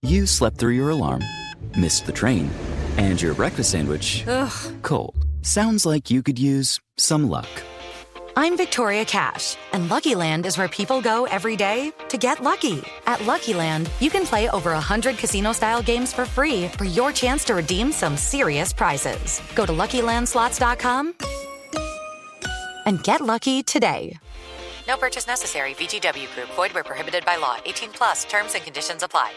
You slept through your alarm, missed the train, and your breakfast sandwich, cold. Sounds like you could use some luck. I'm Victoria Cash, and Lucky Land is where people go every day to get lucky. At Lucky Land, you can play over 100 casino-style games for free for your chance to redeem some serious prizes. Go to LuckyLandSlots.com and get lucky today. No purchase necessary. VGW Group. Void where prohibited by law. 18 plus. Terms and conditions apply.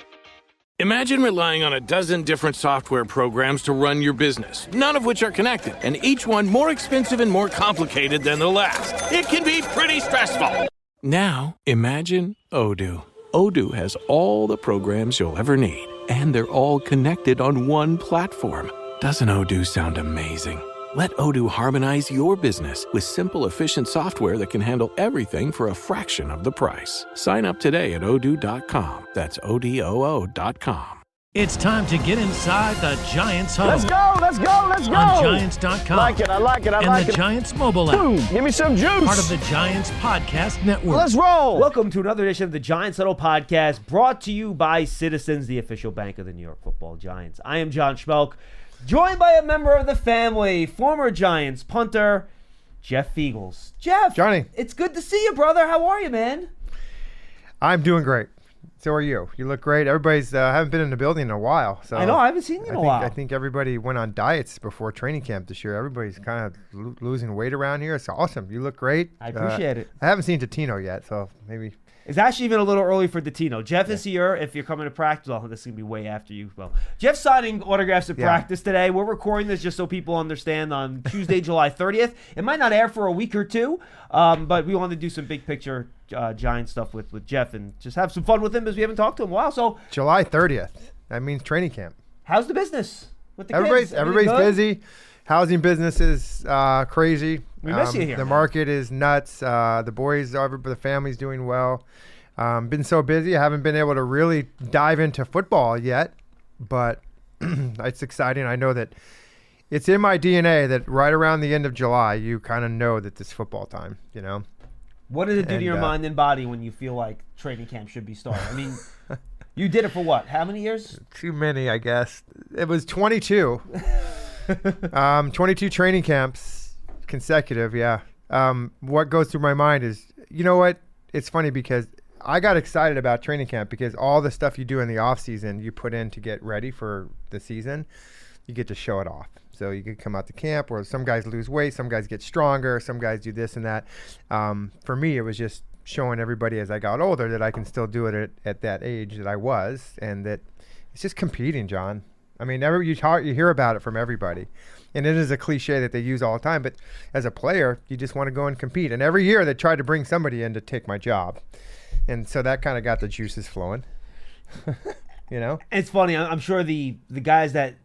Imagine relying on a dozen different software programs to run your business, none of which are connected, and each one more expensive and more complicated than the last. It can be pretty stressful. Now, imagine Odoo. Odoo has all the programs you'll ever need, and they're all connected on one platform. Doesn't Odoo sound amazing? Let Odoo harmonize your business with simple, efficient software that can handle everything for a fraction of the price. Sign up today at odoo.com. That's ODOO.com. It's time to get inside the Giants Huddle. Let's go, let's go, let's go. On Giants.com. I like it, I like it. And the Giants mobile app. Boom, give me some juice. Part of the Giants Podcast Network. Let's roll. Welcome to another edition of the Giants Huddle Podcast, brought to you by Citizens, the official bank of the New York Football Giants. I am John Schmeelk, joined by a member of the family, former Giants punter, Jeff Feagles. Jeff, Johnny, it's good to see you, brother. How are you, man? I'm doing great. So are you. You look great. Everybody's haven't been in the building in a while. So I know. I haven't seen you in a while. I think everybody went on diets before training camp this year. Everybody's kind of losing weight around here. It's awesome. You look great. I appreciate it. I haven't seen Tino yet, so maybe. It's actually even a little early for Datino. Jeff is here. If you're coming to practice, well, this is going to be way after you. Well, Jeff's signing autographs at practice today. We're recording this just so people understand on Tuesday, July 30th. It might not air for a week or two, but we wanted to do some big picture Giant stuff with Jeff and just have some fun with him as we haven't talked to him in a while. So July 30th. That means training camp. How's the business with the kids? kids? Everybody's busy. Housing business is crazy. We miss you here. The market is nuts. The boys, the family's doing well. Been so busy, I haven't been able to really dive into football yet, but it's exciting. I know that it's in my DNA that right around the end of July, you kind of know that it's football time, you know? What does it do to your mind and body when you feel like training camp should be starting? I mean, you did it for what? How many years? Too many, I guess. It was 22. 22 training camps consecutive, yeah. What goes through my mind is, you know what? It's funny because I got excited about training camp because all the stuff you do in the off season, you put in to get ready for the season, you get to show it off. So you could come out to camp where some guys lose weight, some guys get stronger, some guys do this and that. For me, it was just showing everybody as I got older that I can still do it at that age that I was, and that it's just competing, John. I mean, you hear about it from everybody. And it is a cliche that they use all the time, but as a player, you just want to go and compete. And every year they try to bring somebody in to take my job. And so that kind of got the juices flowing, you know? It's funny. I'm sure the guys that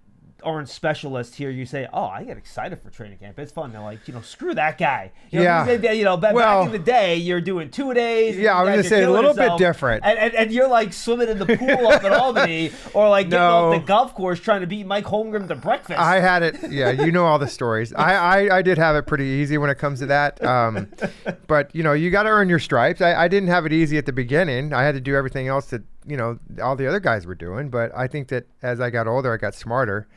aren't specialists here, you say, oh, I get excited for training camp. It's fun. They're like, screw that guy. Back in the day, you're doing 2 days. Yeah, I was going to say a little bit different. And you're like swimming in the pool up in Albany or like getting off the golf course trying to beat Mike Holmgren to breakfast. I had it. Yeah, you know all the stories. I did have it pretty easy when it comes to that. But, you got to earn your stripes. I didn't have it easy at the beginning. I had to do everything else that, all the other guys were doing. But I think that as I got older, I got smarter.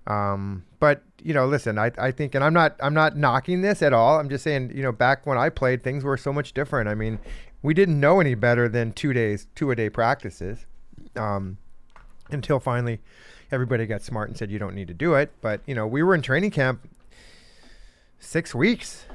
But listen, I think, and I'm not knocking this at all. I'm just saying, back when I played, things were so much different. I mean, we didn't know any better than 2-a-day practices, until finally everybody got smart and said, you don't need to do it. But, we were in training camp 6 weeks.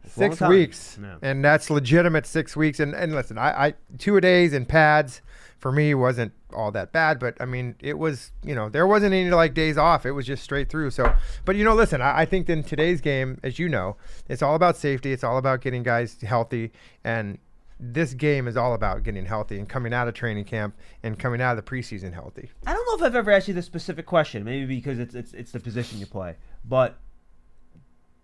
6 weeks. No. And that's legitimate 6 weeks. And listen, I 2-a-days and pads for me wasn't all that bad, but I mean, it was, there wasn't any days off. It was just straight through. So, but listen, I think in today's game, as you know, it's all about safety. It's all about getting guys healthy. And this game is all about getting healthy and coming out of training camp and coming out of the preseason healthy. I don't know if I've ever asked you this specific question, maybe because it's the position you play, but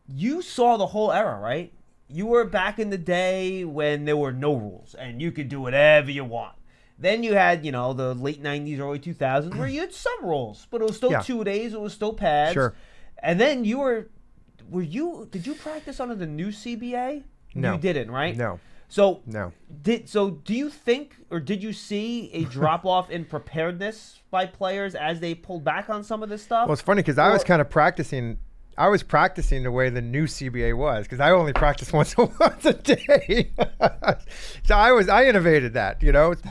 you saw the whole era, right? You were back in the day when there were no rules and you could do whatever you want. Then you had, the late 90s, early 2000s where you had some rules, but it was still 2 days, it was still pads. Sure. And then did you practice under the new CBA? No. You didn't, right? No. So No. do you think, or did you see a drop off in preparedness by players as they pulled back on some of this stuff? Well, it's funny because I was kind of practicing. I was practicing the way the new CBA was because I only practice once a day. So I innovated that,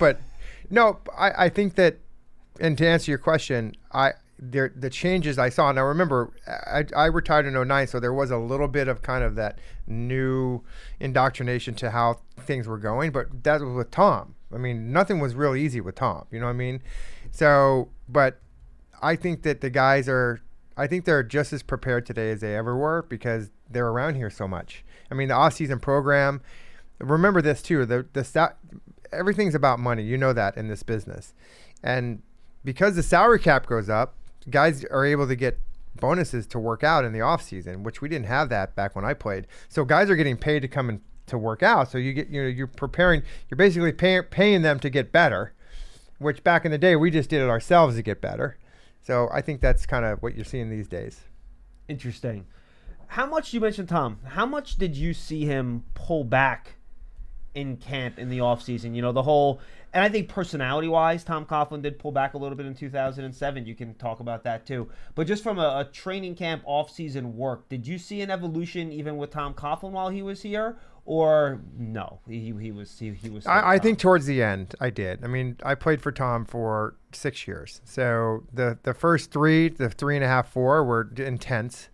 But no, I think that, and to answer your question, the changes I saw. Now remember, I retired in 2009, so there was a little bit of kind of that new indoctrination to how things were going. But that was with Tom. I mean, nothing was real easy with Tom. You know what I mean? So, but I think that the guys are. I think they're just as prepared today as they ever were because they're around here so much. I mean, the off-season program. Remember this too. Everything's about money. You know that in this business, and because the salary cap goes up, guys are able to get bonuses to work out in the off-season, which we didn't have that back when I played. So guys are getting paid to come in to work out. So you're preparing. You're basically paying them to get better, which back in the day we just did it ourselves to get better. So I think that's kind of what you're seeing these days. Interesting. How much, you mentioned Tom, how much did you see him pull back in camp in the offseason? The whole, and I think personality-wise, Tom Coughlin did pull back a little bit in 2007. You can talk about that too. But just from a training camp offseason work, did you see an evolution even with Tom Coughlin while he was here? Or no, he was. I think towards the end, I did. I mean, I played for Tom for 6 years. So the first 3.5, 4 were intense,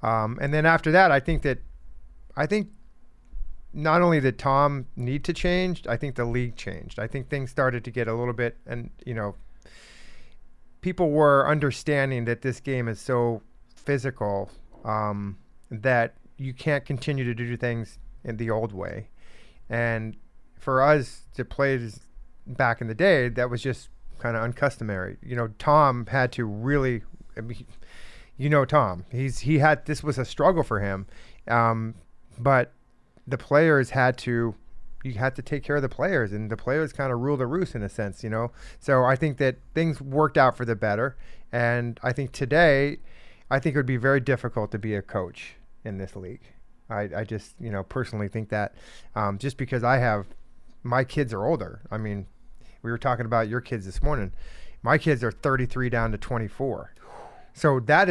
and then after that, I think not only did Tom need to change, I think the league changed. I think things started to get a little bit, and people were understanding that this game is so physical that you can't continue to do things in the old way. And for us to play back in the day, that was just kind of uncustomary. Tom had to really, Tom, this was a struggle for him. But the players you had to take care of the players, and the players kind of rule the roost in a sense, So I think that things worked out for the better. And I think today, it would be very difficult to be a coach in this league. I just, personally think that just because my kids are older. I mean, we were talking about your kids this morning. My kids are 33 down to 24. So my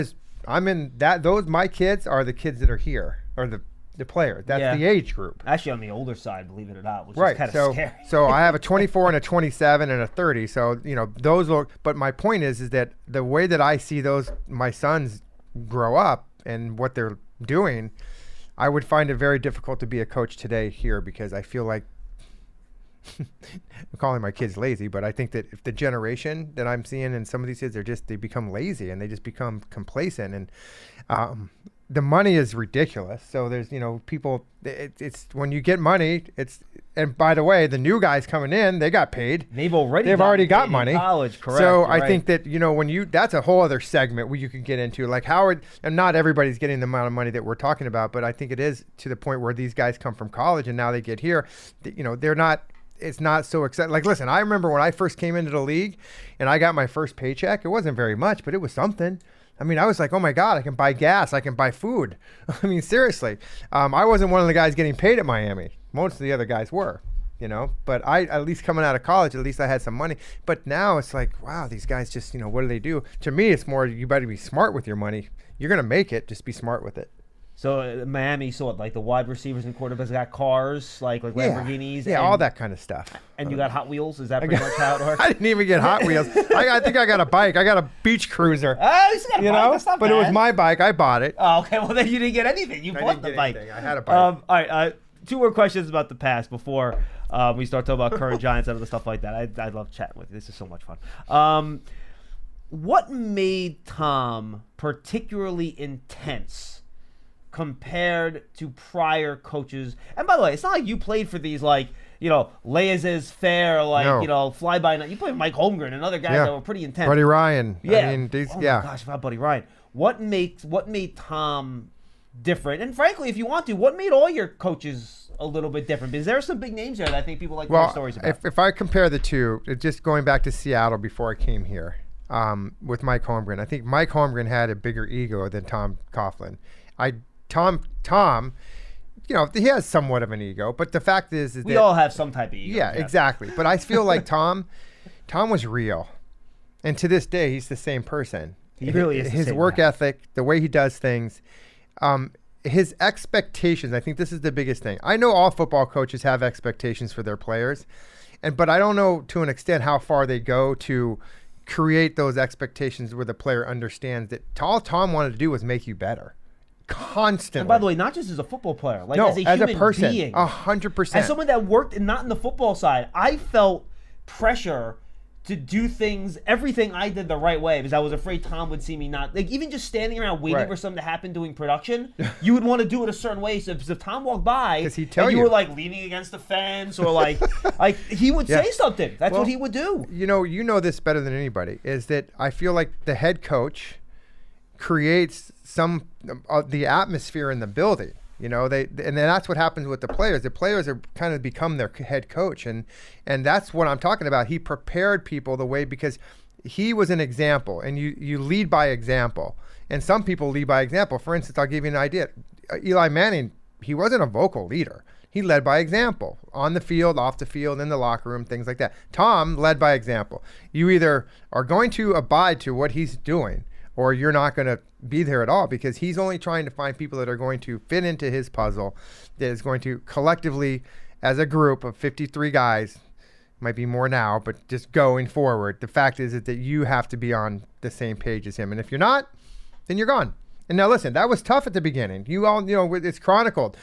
kids are the kids that are here, or the player. That's the age group. Actually, on the older side, believe it or not, which right. is kind of scary. So I have a 24 and a 27 and a 30. So, those look, but my point is that the way that I see my sons grow up and what they're doing, I would find it very difficult to be a coach today here because I feel like I'm calling my kids lazy, but I think that if the generation that I'm seeing and some of these kids they become lazy and they just become complacent, and the money is ridiculous. So there's, people, it's when you get money, and by the way, the new guys coming in, they got paid. They've already got money in college, correct? So I think that, that's a whole other segment where you could get into, like and not everybody's getting the amount of money that we're talking about, but I think it is to the point where these guys come from college and now they get here, it's not so exciting. Like, listen, I remember when I first came into the league and I got my first paycheck, it wasn't very much, but it was something. I mean, I was like, oh my God, I can buy gas, I can buy food. I mean, seriously. I wasn't one of the guys getting paid at Miami. Most of the other guys were, but I, at least coming out of college, at least I had some money. But now it's like, wow, these guys just, what do they do? To me, it's more, you better be smart with your money. You're going to make it, just be smart with it. So Miami, like the wide receivers and quarterbacks got cars, like Lamborghinis. Yeah, all that kind of stuff. And you got Hot Wheels? Is that pretty much how it works? I didn't even get Hot Wheels. I think I got a bike. I got a beach cruiser. Oh, you got a bike? That's not bad. But it was my bike. I bought it. Oh, okay. Well, then you didn't get anything. You bought the bike. Anything. I had a bike. All right. 2 more questions about the past before we start talking about current Giants and other stuff like that. I love chatting with you. This is so much fun. What made Tom particularly intense compared to prior coaches? And by the way, it's not like you played for these laissez-faire, fly by night. You played with Mike Holmgren and other guys that were pretty intense. Buddy Ryan. Yeah. I mean, my gosh, about Buddy Ryan. What made Tom different? And frankly, if you want to, what made all your coaches a little bit different? Because there are some big names there that I think people like to hear stories about. If I compare the two, just going back to Seattle before I came here, with Mike Holmgren, I think Mike Holmgren had a bigger ego than Tom Coughlin. Tom he has somewhat of an ego, but the fact is we all have some type of ego. Yeah, exactly. But I feel like Tom was real. And to this day, he's the same person. He really is. His work ethic, the way he does things, his expectations. I think this is the biggest thing. I know all football coaches have expectations for their players, but I don't know to an extent how far they go to create those expectations where the player understands that all Tom wanted to do was make you better. Constantly. And by the way, not just as a football player, like no, as a human person, being. 100%. As someone that worked not in the football side, I felt pressure to do things, everything I did the right way, because I was afraid Tom would see me not, like even just standing around waiting for something to happen doing production, you would want to do it a certain way. So if Tom walked by and you were like leaning against the fence or like he would say something. That's what he would do. You know this better than anybody, is that I feel like the head coach creates some the atmosphere in the building. And then that's what happens with the players. The players are kind of become their head coach, and that's what I'm talking about. He prepared people the way, because he was an example, and you lead by example. And some people lead by example. For instance, I'll give you an idea. Eli Manning, he wasn't a vocal leader. He led by example on the field, off the field, in the locker room, things like that. Tom led by example. You either are going to abide to what he's doing, or you're not going to be there at all, because he's only trying to find people that are going to fit into his puzzle, that is going to collectively, as a group of 53 guys, might be more now, but just going forward, the fact is that you have to be on the same page as him. And if you're not, then you're gone. And now listen, that was tough at the beginning. You all, it's chronicled.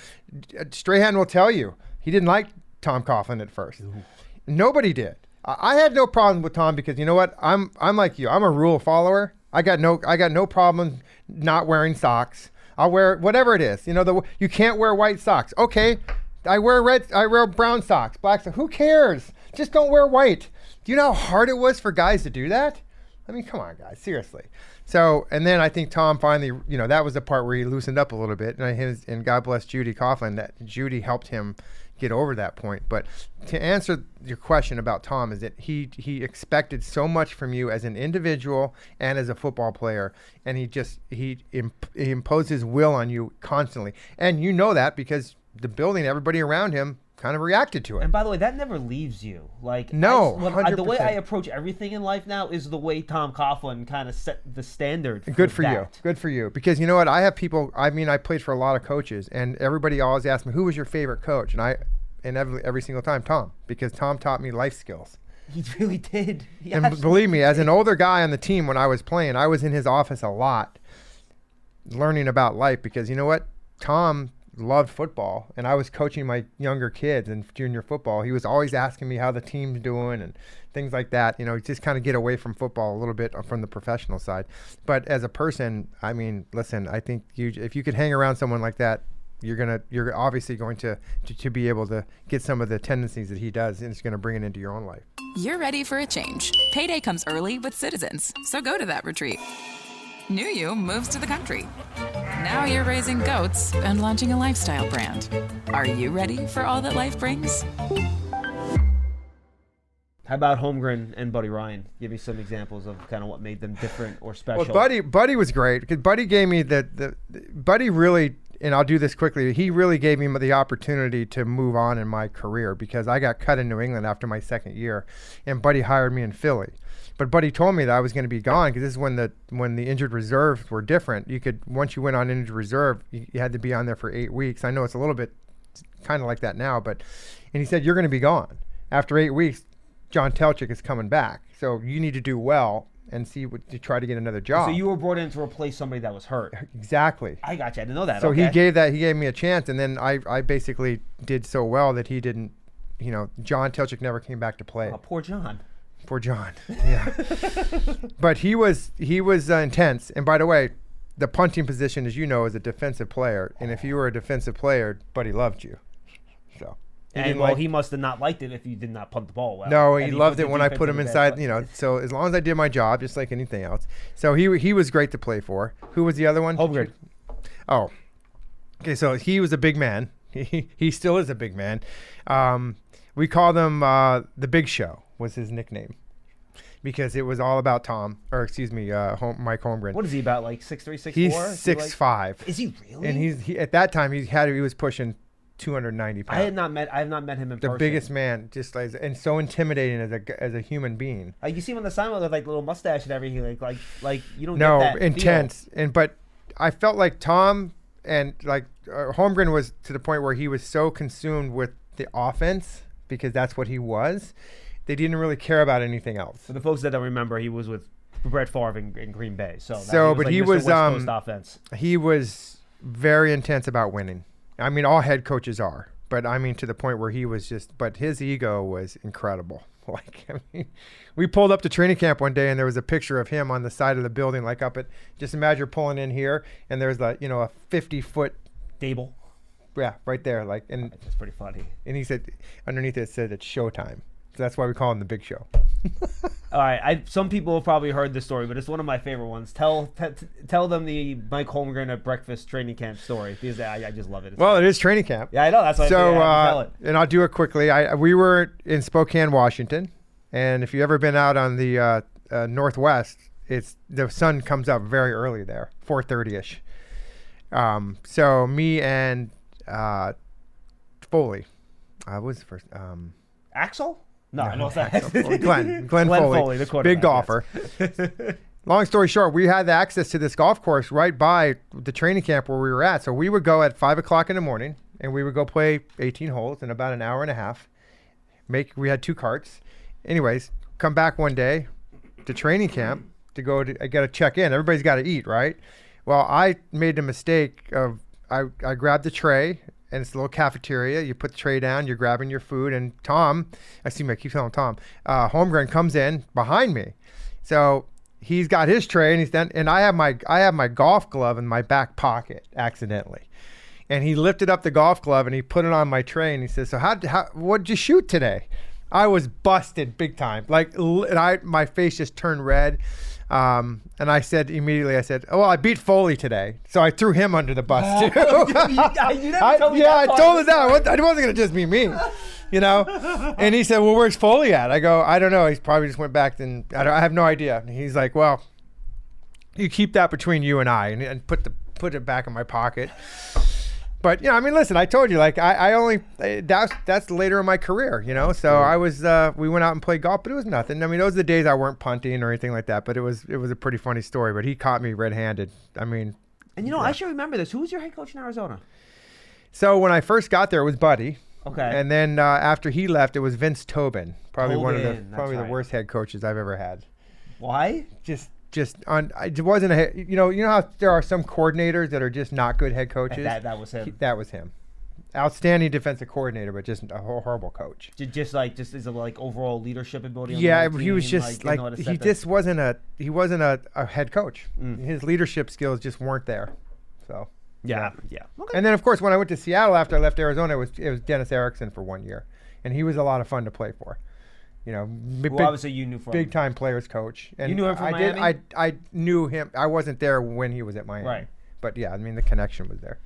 Strahan will tell you, he didn't like Tom Coughlin at first. Ooh. Nobody did. I had no problem with Tom, because you know what? I'm like you. I'm a rule follower. I got no problem not wearing socks. I'll wear whatever it is. You can't wear white socks. Okay, I wear brown socks, black socks. Who cares? Just don't wear white. Do you know how hard it was for guys to do that? I mean, come on, guys, seriously. So, and then I think Tom finally, that was the part where he loosened up a little bit, and God bless Judy Coughlin, that Judy helped him get over that point. But to answer your question about Tom, is that he expected so much from you as an individual and as a football player, and he imposed his will on you constantly, and you know that because the building, everybody around him kind of reacted to it. And by the way, that never leaves you. Like, no, the way I approach everything in life now is the way Tom Coughlin kind of set the standard. Good for you. Because you know what? I have people. I mean, I played for a lot of coaches, and everybody always asks me, "Who was your favorite coach?" And every single time, Tom, because Tom taught me life skills. He really did. And believe me, as an older guy on the team when I was playing, I was in his office a lot, learning about life. Because you know what? Tom loved football, and I was coaching my younger kids in junior football. He was always asking me how the team's doing and things like that. Just kind of get away from football a little bit from the professional side. But as a person, I mean, listen, I think if you could hang around someone like that, you're obviously going to be able to get some of the tendencies that he does, and it's going to bring it into your own life. You're ready for a change. Payday comes early with Citizens, so go to that retreat. New you moves to the country. Now you're raising goats and launching a lifestyle brand. Are you ready for all that life brings? How about Holmgren and Buddy Ryan? Give me some examples of kind of what made them different or special. Well, Buddy was great, because Buddy gave me Buddy really, and I'll do this quickly, he really gave me the opportunity to move on in my career, because I got cut in New England after my second year, and Buddy hired me in Philly. But Buddy told me that I was going to be gone, because this is when the injured reserves were different. Once you went on injured reserve, you had to be on there for 8 weeks. I know it's a little bit kind of like that now, and he said, you're going to be gone. After 8 weeks, John Telchik is coming back. So you need to do well and to try to get another job. So you were brought in to replace somebody that was hurt. Exactly. I got you. I didn't know that. So okay. he gave me a chance, and then I basically did so well that he didn't, John Telchik never came back to play. Oh, poor John. Poor John. Yeah. But he was intense. And by the way, the punting position, as you know, is a defensive player. And if you were a defensive player, Buddy loved you. So. He must have not liked it if you did not punt the ball well. No, he loved it when I put him inside, so as long as I did my job, just like anything else. So he was great to play for. Who was the other one? Holmgren. Oh. Okay, so he was a big man. He still is a big man. We called him the Big Show was his nickname, because it was all about Mike Holmgren. What is he, about like 6'3", 6'4"? He's 6'5". Is he really? And he at that time he was pushing 290 pounds. I have not met him in the person. biggest man, just like, and so intimidating as a human being. Like, you see him on the sideline with like little mustache and everything. Like you don't No, get that intense. feel. But I felt like Tom and like Holmgren was to the point where he was so consumed with the offense because that's what he was. They didn't really care about anything else. For the folks that don't remember, he was with Brett Favre in Green Bay. But he was West Coast offense. He was very intense about winning. I mean, all head coaches are, but I mean to the point where he was just. But his ego was incredible. Like, I mean, we pulled up to training camp one day and there was a picture of him on the side of the building, like up at. Just imagine you're pulling in here and there's a 50-foot stable. Yeah, right there. Like, and that's pretty funny. And he said underneath it said it's showtime. So that's why we call him the Big Show. All right, some people have probably heard this story, but it's one of my favorite ones. Tell them the Mike Holmgren at breakfast training camp story because I just love it. It is training camp. Yeah, I know. That's why I tell it. And I'll do it quickly. We were in Spokane, Washington, and if you've ever been out on the Northwest, the sun comes up very early there, 4:30ish. So me and Foley, I was the first. Axel? No, I know that. Axel. Glenn Foley, the quarterback, big golfer. Yes. Long story short, we had access to this golf course right by the training camp where we were at. So we would go at 5 o'clock in the morning, and we would go play 18 holes in about an hour and a half. We had 2 carts. Anyways, come back one day to training camp to go to. I got to check in. Everybody's got to eat, right? Well, I made the mistake of I grabbed the tray. And it's a little cafeteria. You put the tray down, you're grabbing your food, and Tom, I keep telling Tom, Holmgren comes in behind me. So he's got his tray, and he's done, and I have my golf glove in my back pocket accidentally. And he lifted up the golf glove and he put it on my tray, and he says, "So what'd you shoot today?" I was busted big time. My face just turned red. And I said immediately, "Oh, well, I beat Foley today." So I threw him under the bus too. I told him that. It wasn't going to just be me, And he said, "Well, where's Foley at?" I go, "I don't know. He's probably just went back and I have no idea." And he's like, "Well, you keep that between you and I," and put it back in my pocket. But listen, I told you, I only that's later in my career, So I was we went out and played golf, but it was nothing. Those are the days I weren't punting or anything like that. But it was a pretty funny story. But he caught me red-handed. I should remember this. Who was your head coach in Arizona? So when I first got there, it was Buddy. Okay. And then after he left, it was Vince Tobin, probably the worst head coaches I've ever had. Why? It wasn't how there are some coordinators that are just not good head coaches. That was him. That was him. Outstanding defensive coordinator, but just a horrible coach. Just is like overall leadership ability. Yeah, he was just he wasn't a head coach. His leadership skills just weren't there. So yeah. Okay. And then of course when I went to Seattle after I left Arizona, it was Dennis Erickson for 1 year, and he was a lot of fun to play for. Obviously you knew from big time players coach. And you knew him from Miami? I knew him. I wasn't there when he was at Miami. Right. But yeah, the connection was there.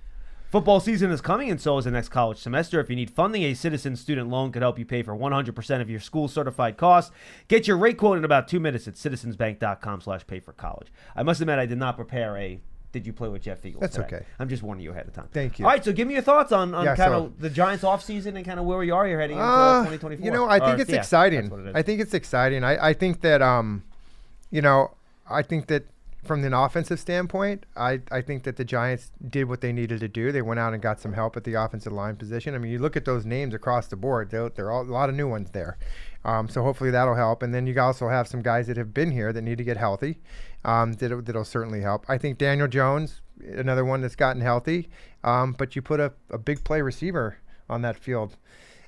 Football season is coming, and so is the next college semester. If you need funding, a Citizens student loan could help you pay for 100% of your school certified costs. Get your rate quote in about 2 minutes at citizensbank.com/pay-for-college. I must admit, I did not prepare a "Did you play with Jeff Feagles?" That's today. okay. I'm just warning you ahead of time. Thank you. All right, so give me your thoughts on the Giants offseason and kind of where we are here heading into 2024. I think it's exciting. I think it's exciting. I think that I think that from an offensive standpoint, I think that the Giants did what they needed to do. They went out and got some help at the offensive line position. You look at those names across the board; there are a lot of new ones there. So hopefully that'll help. And then you also have some guys that have been here that need to get healthy. That'll certainly help. I think Daniel Jones, another one that's gotten healthy. But you put a big play receiver on that field.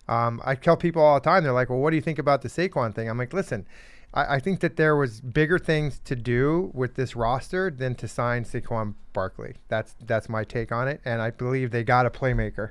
I tell people all the time, they're like, "Well, what do you think about the Saquon thing?" I'm like, listen. I think that there was bigger things to do with this roster than to sign Saquon Barkley. That's my take on it, and I believe they got a playmaker.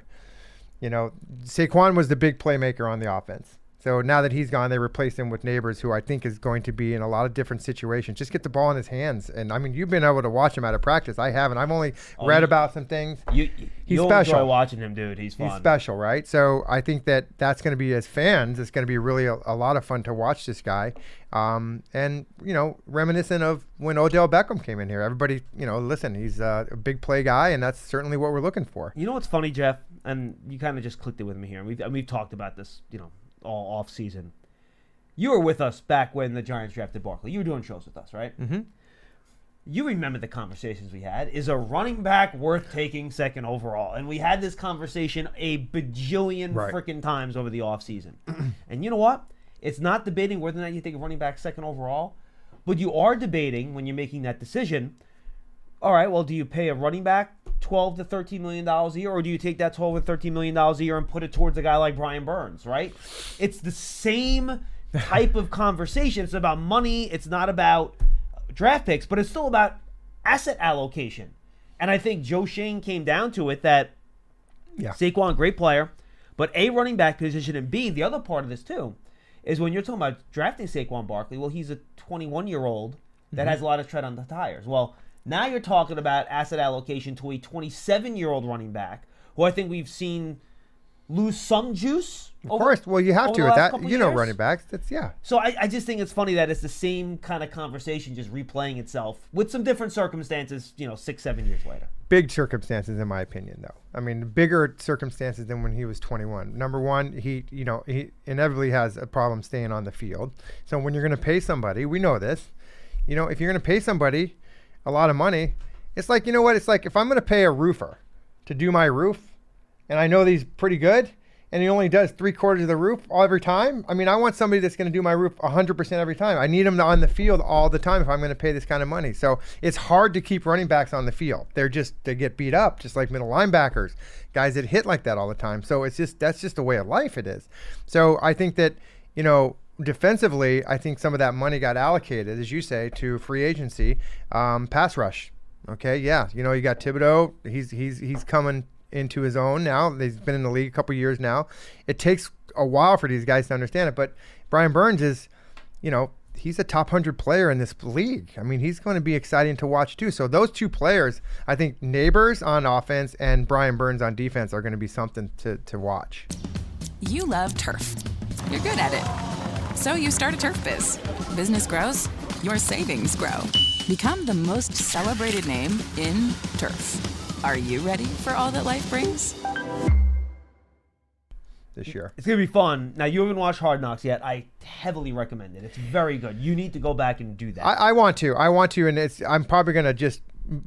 Saquon was the big playmaker on the offense. So now that he's gone, they replaced him with Neighbors, who I think is going to be in a lot of different situations. Just get the ball in his hands. And, I mean, you've been able to watch him out of practice. I haven't. I've only read about some things. He's special. Enjoy watching him, dude. He's fun. He's special, right? So I think that's going to be, as fans, it's going to be really a lot of fun to watch this guy. And, reminiscent of when Odell Beckham came in here. Everybody, listen, he's a big play guy, and that's certainly what we're looking for. You know what's funny, Jeff? And you kind of just clicked it with me here. And we've talked about this, all off season. You were with us back when the Giants drafted Barkley. You were doing shows with us, right? Mm-hmm. You remember the conversations we had. Is a running back worth taking second overall? And we had this conversation a bajillion freaking times over the offseason. And you know what? It's not debating whether or not you take a running back second overall, but you are debating when you're making that decision. All right, well, do you pay a running back $12 to $13 million a year, or do you take that $12 to $13 million a year and put it towards a guy like Brian Burns, right? It's the same type of conversation. It's about money. It's not about draft picks, but it's still about asset allocation. And I think Joe Shane came down to it that Saquon, great player, but A, running back position, and B, the other part of this too, is when you're talking about drafting Saquon Barkley, well, he's a 21-year-old that has a lot of tread on the tires. Well, now you're talking about asset allocation to a 27-year-old running back who I think we've seen lose some juice. Of course. Well, you have to with that. Running backs. So I just think it's funny that it's the same kind of conversation just replaying itself with some different circumstances, 6-7 years later. Big circumstances, in my opinion, though. I mean, bigger circumstances than when he was 21. Number one, he inevitably has a problem staying on the field. So when you're going to pay somebody, we know this, if you're going to pay somebody a lot of money, it's like, it's like if I'm going to pay a roofer to do my roof, and I know that he's pretty good, and he only does 3/4 of the roof every time. I mean, I want somebody that's going to do my roof 100% every time. I need him on the field all the time if I'm going to pay this kind of money. So it's hard to keep running backs on the field. They get beat up, just like middle linebackers, guys that hit like that all the time. So that's just the way of life it is. So I think that, defensively, I think some of that money got allocated, as you say, to free agency, pass rush. Okay, yeah, you got Thibodeau. He's coming into his own now. He's been in the league a couple years now. It takes a while for these guys to understand it, but Brian Burns is, he's a top 100 player in this league. I mean, he's going to be exciting to watch too. So those two players, I think Neighbors on offense and Brian Burns on defense are going to be something to watch. You love turf. You're good at it. So you start a turf biz. Business grows, your savings grow. Become the most celebrated name in turf. Are you ready for all that life brings? This year. It's going to be fun. Now, you haven't watched Hard Knocks yet. I heavily recommend it. It's very good. You need to go back and do that. I want to, and I'm probably going to just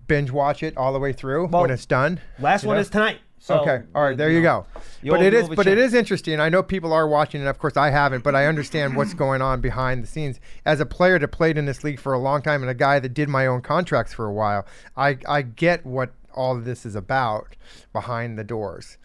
binge watch it all the way through when it's done. Last one is tonight. So, okay. All right. There you go. But it is interesting. I know people are watching, and of course I haven't, but I understand what's going on behind the scenes. As a player that played in this league for a long time and a guy that did my own contracts for a while, I get what all of this is about behind the doors.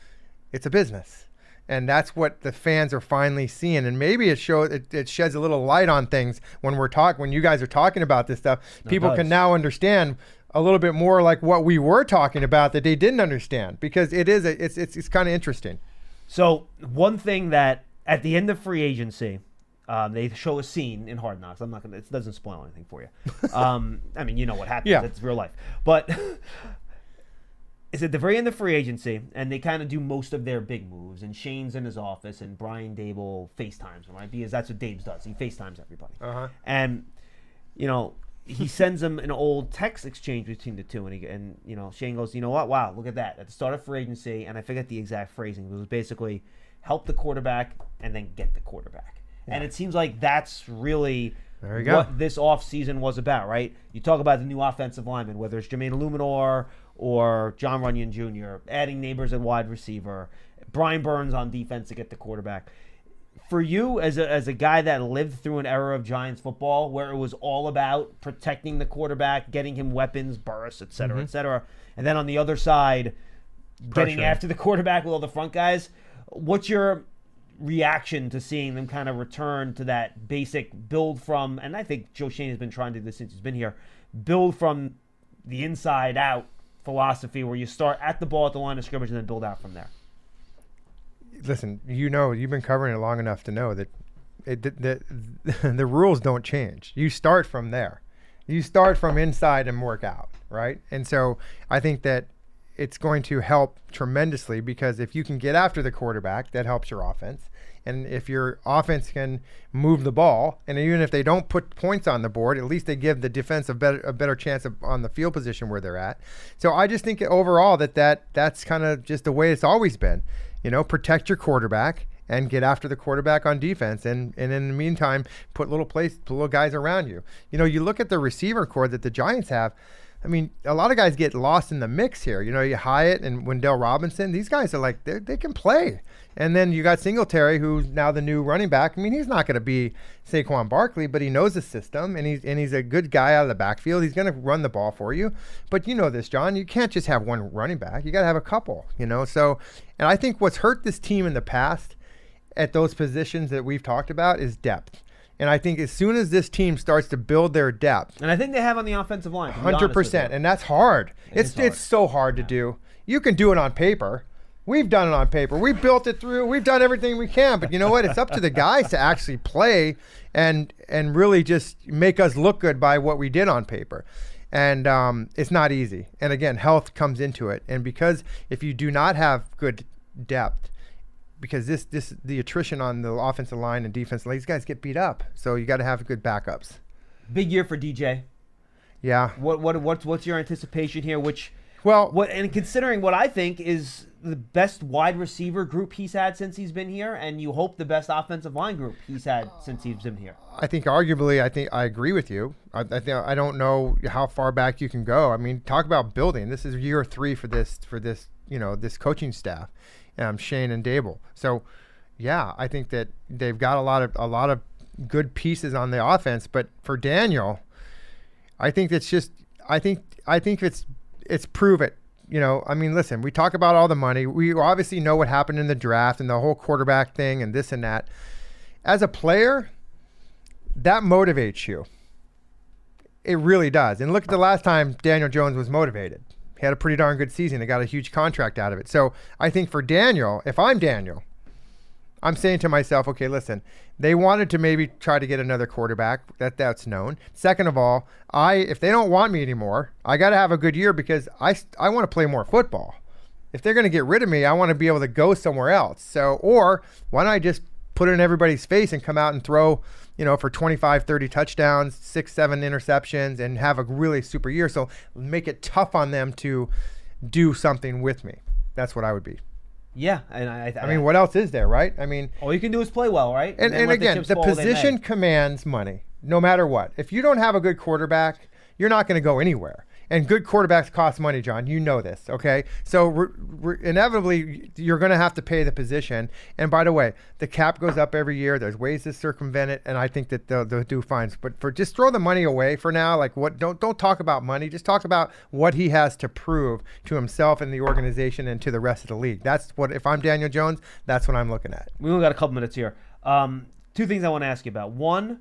It's a business, and that's what the fans are finally seeing. And maybe it sheds a little light on things when you guys are talking about this stuff. People can now understand a little bit more like what we were talking about that they didn't understand, because it's kind of interesting. So one thing that at the end of free agency, they show a scene in Hard Knocks. It doesn't spoil anything for you. I mean, you know what happens. It's real life. But it's at the very end of free agency, and they kind of do most of their big moves. And Shane's in his office, and Brian Dable FaceTimes him, right? Because that's what Dave does. He FaceTimes everybody. Uh-huh. And, he sends them an old text exchange between the two. And Shane goes, you know what? Wow, look at that. At the start of free agency, and I forget the exact phrasing, but it was basically help the quarterback and then get the quarterback. Yeah. And it seems like that's really what this offseason was about, right? You talk about the new offensive lineman, whether it's Jermaine Illuminor or John Runyon Jr., adding Neighbors at wide receiver, Brian Burns on defense to get the quarterback. For you, as a guy that lived through an era of Giants football where it was all about protecting the quarterback, getting him weapons, bursts, et cetera, and then on the other side, getting after the quarterback with all the front guys, what's your reaction to seeing them kind of return to that basic build from, and I think Joe Shane has been trying to do this since he's been here, build from the inside out philosophy where you start at the ball at the line of scrimmage and then build out from there? Listen, you've been covering it long enough to know that the rules don't change. You start from there. You start from inside and work out, right? And so I think that it's going to help tremendously, because if you can get after the quarterback, that helps your offense. And if your offense can move the ball, and even if they don't put points on the board, at least they give the defense a better chance on the field position where they're at. So I just think overall that's kind of just the way it's always been. Protect your quarterback and get after the quarterback on defense, and in the meantime, put little guys around you. You look at the receiver core that the Giants have. I mean, a lot of guys get lost in the mix here. You Hyatt and Wendell Robinson, these guys are like, they can play. And then you got Singletary, who's now the new running back. I mean, he's not going to be Saquon Barkley, but he knows the system, and he's a good guy out of the backfield. He's going to run the ball for you. But you know this, John, you can't just have one running back. You got to have a couple, So, and I think what's hurt this team in the past at those positions that we've talked about is depth. And I think as soon as this team starts to build their depth, and I think they have on the offensive line, 100%, and that's hard. It's so hard to do. You can do it on paper. We've done it on paper. We built it through. We've done everything we can. But you know what? It's up to the guys to actually play and really just make us look good by what we did on paper. And it's not easy. And again, health comes into it. And because if you do not have good depth, because the attrition on the offensive line and defensive line, these guys get beat up. So you got to have good backups. Big year for DJ. Yeah. What's your anticipation here? And considering what I think is the best wide receiver group he's had since he's been here, and you hope the best offensive line group he's had since he's been here. I think arguably, I agree with you. I don't know how far back you can go. I mean, talk about building. This is year 3 for this this coaching staff, Shane and Dable. So, yeah, I think that they've got a lot of good pieces on the offense. But for Daniel, I think it's prove it. I mean, listen, we talk about all the money. We obviously know what happened in the draft and the whole quarterback thing and this and that. As a player, that motivates you. It really does. And look at the last time Daniel Jones was motivated. He had a pretty darn good season. He got a huge contract out of it. So I think for Daniel, if I'm Daniel, I'm saying to myself, okay, listen, they wanted to maybe try to get another quarterback. That's known. Second of all, if they don't want me anymore, I got to have a good year because I want to play more football. If they're going to get rid of me, I want to be able to go somewhere else. So, or why don't I just put it in everybody's face and come out and throw, for 25, 30 touchdowns, 6, 7 interceptions, and have a really super year. So make it tough on them to do something with me. That's what I would be. Yeah, and I mean, what else is there, right? I mean, all you can do is play well, right? And again, the position commands money, no matter what. If you don't have a good quarterback, you're not going to go anywhere. And good quarterbacks cost money, John. You know this, okay? So inevitably, you're going to have to pay the position. And by the way, the cap goes up every year. There's ways to circumvent it, and I think that they'll do fine. But for just throw the money away for now. Like don't talk about money. Just talk about what he has to prove to himself and the organization and to the rest of the league. That's what. If I'm Daniel Jones, that's what I'm looking at. We only got a couple minutes here. 2 things I want to ask you about. One,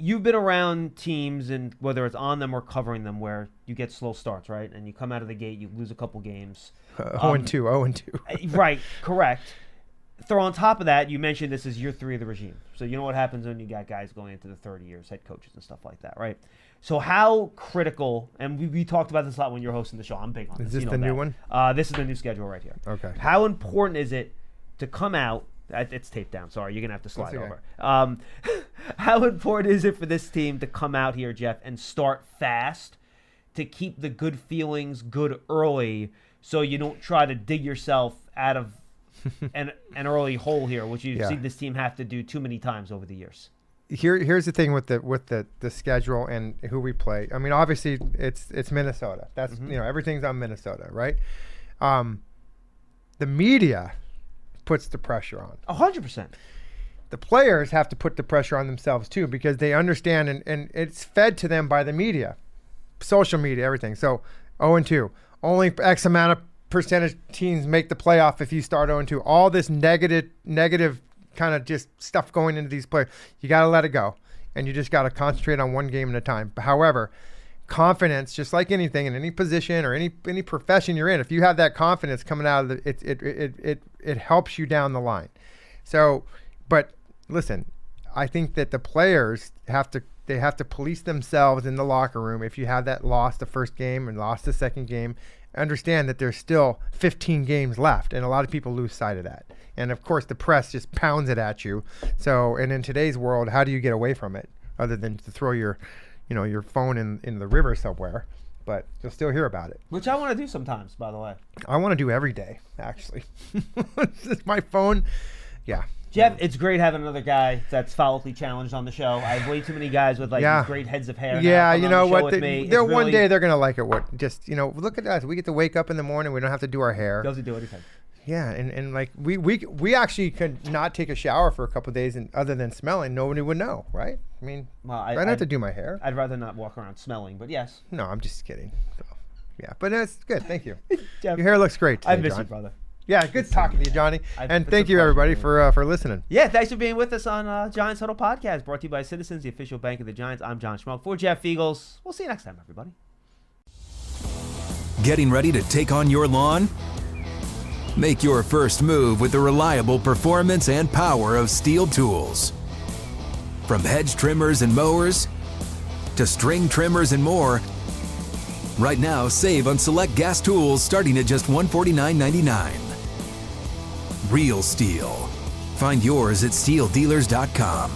you've been around teams, and whether it's on them or covering them, where you get slow starts, right? And you come out of the gate, you lose a couple games. 0-2. Right, correct. Throw on top of that, you mentioned this is year 3 of the regime. So you know what happens when you got guys going into the 30 years, head coaches and stuff like that, right? So how critical, and we talked about this a lot when you're hosting the show. I'm big on this. Is this the new one? This is the new schedule right here. Okay. How important is it to come out? It's taped down. Sorry, you're going to have to slide over. How important is it for this team to come out here, Jeff, and start fast to keep the good feelings good early so you don't try to dig yourself out of an early hole here, which you've seen this team have to do too many times over the years? Here's the thing with the schedule and who we play. I mean, obviously, it's Minnesota. That's everything's on Minnesota, right? The media puts the pressure on. 100%. The players have to put the pressure on themselves too, because they understand and it's fed to them by the media, social media, everything. So 0-2, only X amount of percentage teams make the playoff if you start 0-2. All this negative kind of just stuff going into these players. You got to let it go, and you just got to concentrate on one game at a time. However, confidence, just like anything in any position or any profession you're in, if you have that confidence coming out of it helps you down the line. So, but listen, I think that the players have to police themselves in the locker room. If you have that loss the first game and lost the second game, understand that there's still 15 games left, and a lot of people lose sight of that. And of course, the press just pounds it at you. So, and in today's world, how do you get away from it other than to throw your phone in the river somewhere? But you'll still hear about it. Which I want to do sometimes, by the way. I want to do every day, actually. My phone, yeah. Jeff, it's great having another guy that's follically challenged on the show. I have way too many guys with these great heads of hair. Yeah, you know what? They're one day they're gonna like it. Look at us. We get to wake up in the morning. We don't have to do our hair. Doesn't do anything. Yeah, and like we actually could not take a shower for a couple of days, and other than smelling, nobody would know, right? I mean, I don't have to do my hair. I'd rather not walk around smelling, but yes. No, I'm just kidding. So, yeah, but that's good. Thank you. Jeff, your hair looks great today, I miss John. you, brother. Yeah, good talking to you, Johnny. And thank you, everybody, for listening. Yeah, thanks for being with us on Giants Huddle Podcast, brought to you by Citizens, the official bank of the Giants. I'm John Schmeelk. For Jeff Feagles, we'll see you next time, everybody. Getting ready to take on your lawn? Make your first move with the reliable performance and power of Steel tools. From hedge trimmers and mowers to string trimmers and more, right now save on select gas tools starting at just $149.99. Real Steel. Find yours at steeldealers.com.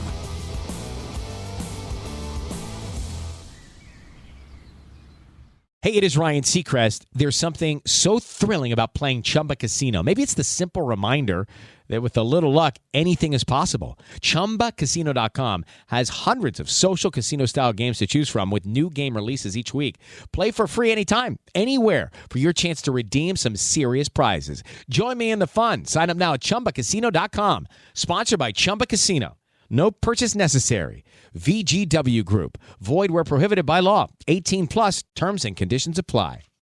Hey, it is Ryan Seacrest. There's something so thrilling about playing Chumba Casino. Maybe it's the simple reminder that with a little luck, anything is possible. ChumbaCasino.com has hundreds of social casino-style games to choose from with new game releases each week. Play for free anytime, anywhere for your chance to redeem some serious prizes. Join me in the fun. Sign up now at ChumbaCasino.com. Sponsored by Chumba Casino. No purchase necessary. VGW Group. Void where prohibited by law. 18 plus. Terms and conditions apply.